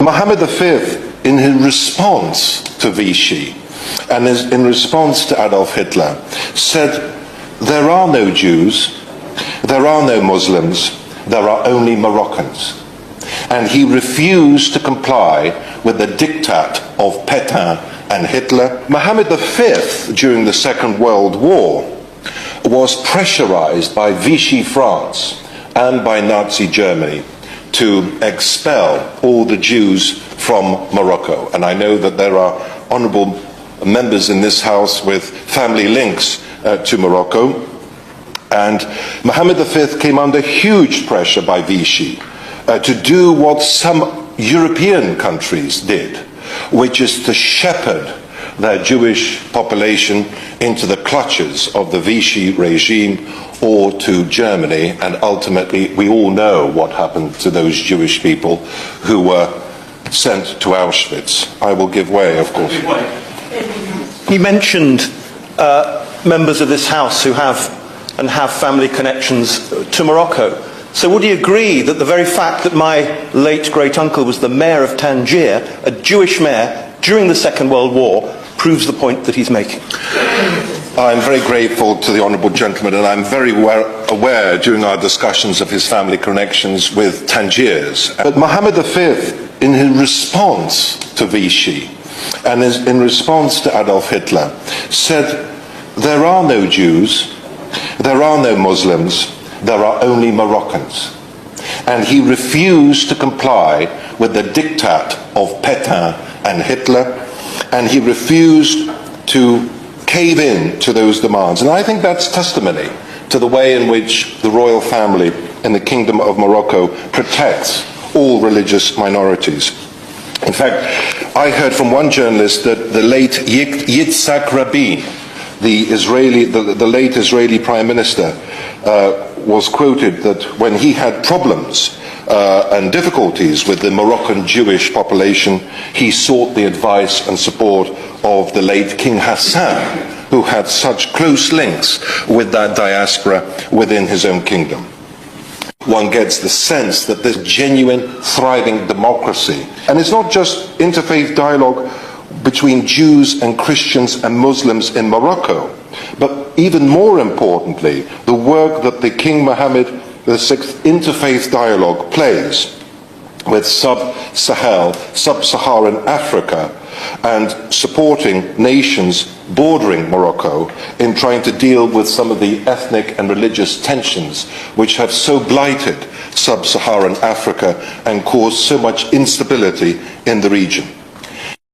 Mohammed V, in his response to Vichy and in response to Adolf Hitler, said, "There are no Jews, there are no Muslims, there are only Moroccans." And he refused to comply with the diktat of Pétain and Hitler. Mohammed V, during the Second World War, was pressurized by Vichy France and by Nazi Germany to expel all the Jews from Morocco. And I know that there are honourable members in this House with family links to Morocco. And Mohammed V came under huge pressure by Vichy to do what some European countries did, which is to shepherd their Jewish population into the clutches of the Vichy regime or to Germany, and ultimately we all know what happened to those Jewish people who were sent to Auschwitz. I will give way, of course. You mentioned members of this House who have family connections to Morocco. So would you agree that the very fact that my late great-uncle was the mayor of Tangier, a Jewish mayor, during the Second World War, proves the point that he's making? I'm very grateful to the honourable gentleman, and I'm very aware during our discussions of his family connections with Tangiers. But Mohammed V, in his response to Vichy and in response to Adolf Hitler, said, "There are no Jews, there are no Muslims, there are only Moroccans." And he refused to comply with the diktat of Pétain and Hitler, and he refused to cave in to those demands. And I think that's testimony to the way in which the royal family in the Kingdom of Morocco protects all religious minorities. In fact, I heard from one journalist that the late Yitzhak Rabin, the late Israeli Prime Minister, was quoted that when he had problems and difficulties with the Moroccan Jewish population, he sought the advice and support of the late King Hassan, who had such close links with that diaspora within his own kingdom. One gets the sense that there's genuine, thriving democracy. And it's not just interfaith dialogue between Jews and Christians and Muslims in Morocco, but even more importantly, the work that the King Mohammed VI interfaith dialogue plays with sub-Saharan Africa and supporting nations bordering Morocco in trying to deal with some of the ethnic and religious tensions which have so blighted sub-Saharan Africa and caused so much instability in the region.